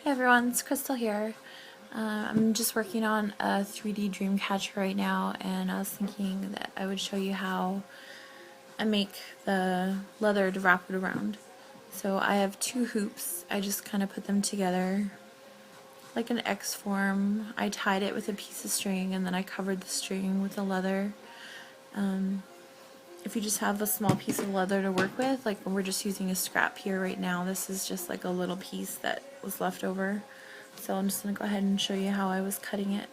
Hey everyone, it's Crystal here. I'm just working on a 3D Dreamcatcher right now, and I was thinking that I would show you how I make the leather to wrap it around. So I have two hoops. I just kind of put them together like an X form. I tied it with a piece of string, and then I covered the string with the leather. If you just have a small piece of leather to work with, like we're just using a scrap here right now, this is just like a little piece that was left over. So I'm just going to go ahead and show you how I was cutting it.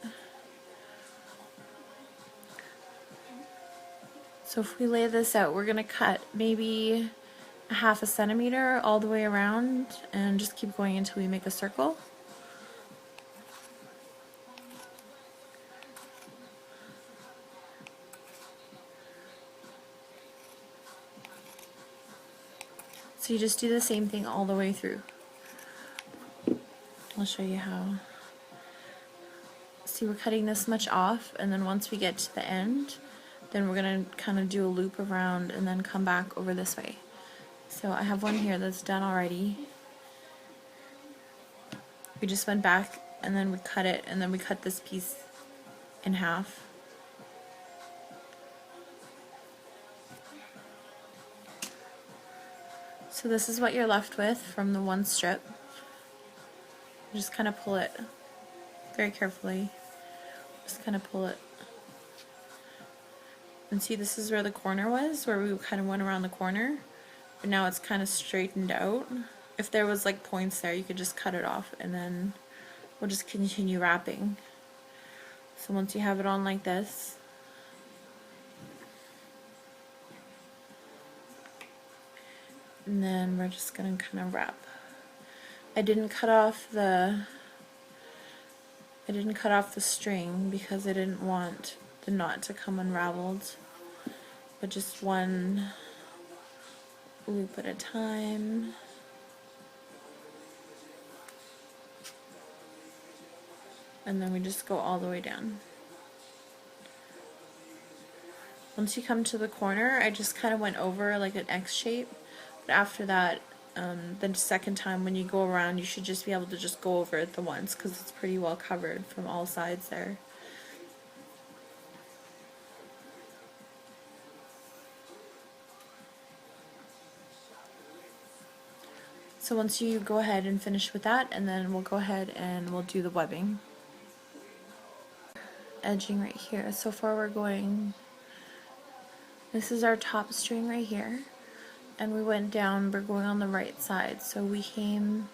So if we lay this out, we're going to cut maybe a ½ centimeter all the way around and just keep going until we make a circle. So you just do the same thing all the way through. I'll show you how. See, we're cutting this much off, and then once we get to the end, then we're going to kind of do a loop around and then come back over this way. So I have one here that's done already. We just went back and then we cut it, and then we cut this piece in half. So this is what you're left with from the one strip. You just kind of pull it very carefully. Just kind of pull it. And see, this is where the corner was, where we kind of went around the corner. But now it's kind of straightened out. If there was like points there, you could just cut it off, and then we'll just continue wrapping. So once you have it on like this, and then we're just going to kind of wrap. I didn't cut off the string because I didn't want the knot to come unraveled, but just one loop at a time. And then we just go all the way down. Once you come to the corner, I just kind of went over like an X shape. But after that, the second time when you go around, you should just be able to just go over it the once, because it's pretty well covered from all sides there. So once you go ahead and finish with that, and then we'll go ahead and we'll do the webbing. Edging right here. So far we're going, this is our top string right here, and we went down, we're going on the right side. So we came,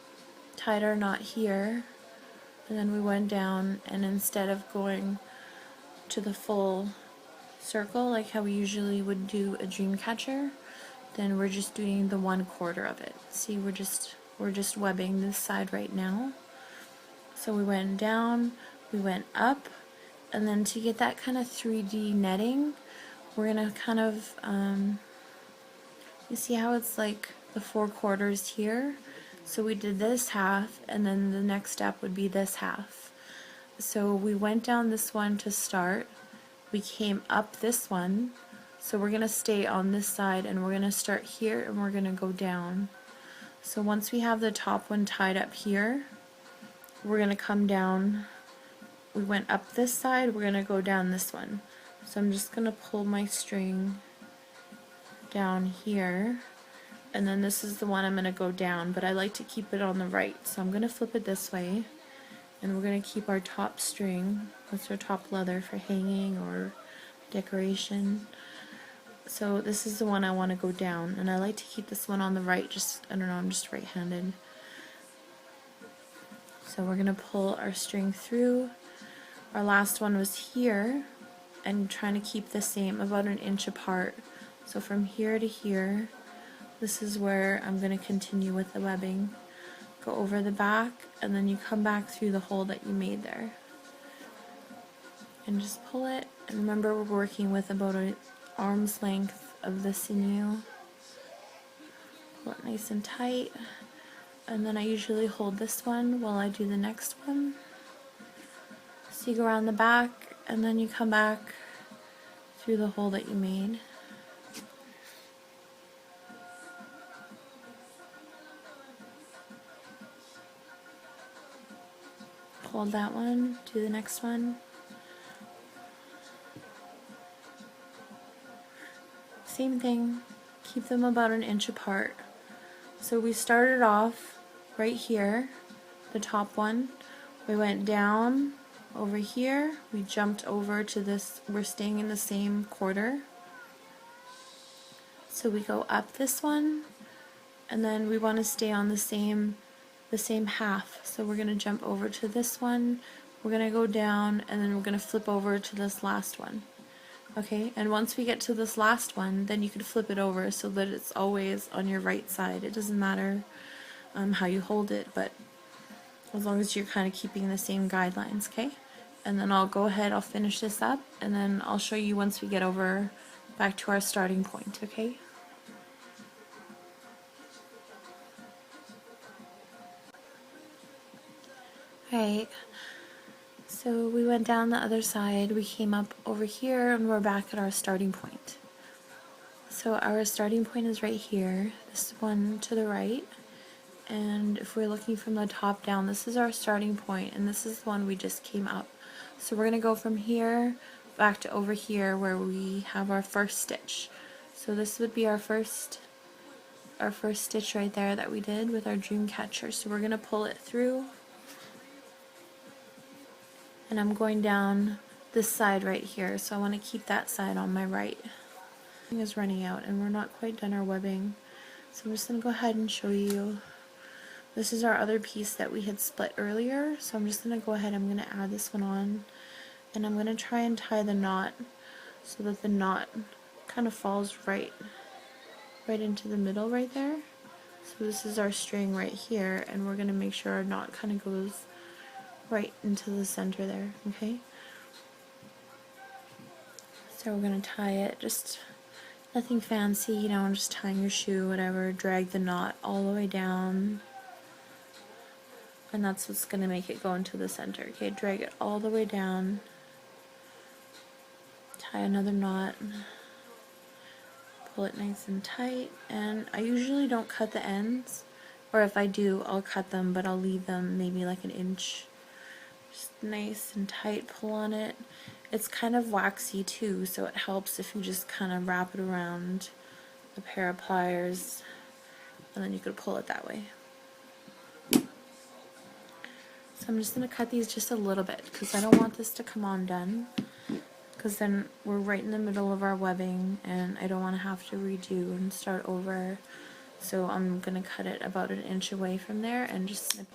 tied our knot here, and then we went down, and instead of going to the full circle like how we usually would do a Dreamcatcher, then we're just doing the 1/4 of it. See, we're just webbing this side right now. So we went down, we went up, and then to get that kind of 3D netting, we're gonna kind of you see how it's like the 4/4 here? So we did this half, and then the next step would be this half. So we went down this one to start, we came up this one, so we're going to stay on this side, and we're going to start here, and we're going to go down. So once we have the top one tied up here, we're going to come down. We went up this side, we're going to go down this one. So I'm just going to pull my string down here, and then this is the one I'm going to go down, but I like to keep it on the right, so I'm going to flip it this way, and we're going to keep our top string. That's our top leather for hanging or decoration. So this is the one I want to go down, and I like to keep this one on the right, just, I don't know, I'm just right-handed. So we're going to pull our string through. Our last one was here, and trying to keep the same, about an inch apart. So from here to here, this is where I'm going to continue with the webbing. Go over the back, and then you come back through the hole that you made there. And just pull it, and remember we're working with about an arm's length of the sinew. Pull it nice and tight, and then I usually hold this one while I do the next one. So you go around the back, and then you come back through the hole that you made. hold that one, do the next one. Same thing, keep them about an inch apart. So we started off right here, the top one. We went down over here, we jumped over to this, we're staying in the same quarter. So we go up this one, and then we want to stay on the same half. So we're going to jump over to this one, we're going to go down, and then we're going to flip over to this last one. Okay, and once we get to this last one, then you can flip it over so that it's always on your right side. It doesn't matter how you hold it, but as long as you're kind of keeping the same guidelines, okay? And then I'll go ahead, I'll finish this up, and then I'll show you once we get over back to our starting point, okay? Alright, so we went down the other side, we came up over here, and we're back at our starting point. So our starting point is right here, this one to the right, and if we're looking from the top down, this is our starting point, and this is the one we just came up. So we're going to go from here back to over here where we have our first stitch. So this would be our first stitch right there that we did with our Dreamcatcher. So we're going to pull it through, and I'm going down this side right here, so I want to keep that side on my right. Is running out and we're not quite done our webbing, so I'm just going to go ahead and show you. This is our other piece that we had split earlier, so I'm just going to go ahead, I'm going to add this one on, and I'm going to try and tie the knot so that the knot kind of falls right into the middle right there. So this is our string right here, and we're going to make sure our knot kind of goes right into the center there, okay? So we're going to tie it, just nothing fancy, you know, just tying your shoe, whatever. Drag the knot all the way down, and that's what's going to make it go into the center, okay? Drag it all the way down, tie another knot, pull it nice and tight, and I usually don't cut the ends, or if I do, I'll cut them, but I'll leave them maybe like an inch. Just nice and tight, pull on it. It's kind of waxy too, so it helps if you just kind of wrap it around a pair of pliers, and then you could pull it that way. So I'm just going to cut these just a little bit because I don't want this to come undone, because then we're right in the middle of our webbing and I don't want to have to redo and start over. So I'm going to cut it about an inch away from there and just snip.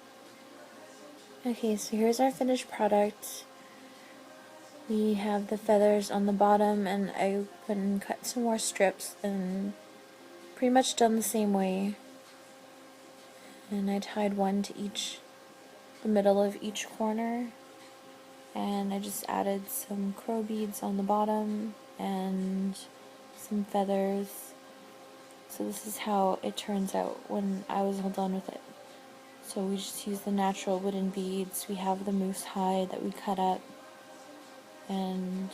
Okay, so here's our finished product. We have the feathers on the bottom, and I went and cut some more strips and pretty much done the same way. And I tied one to the middle of each corner, and I just added some crow beads on the bottom and some feathers. So this is how it turns out when I was all done with it. So we just use the natural wooden beads. We have the moose hide that we cut up, and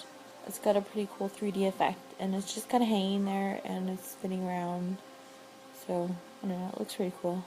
it's got a pretty cool 3D effect, and it's just kind of hanging there and it's spinning around, so I don't know, it looks pretty cool.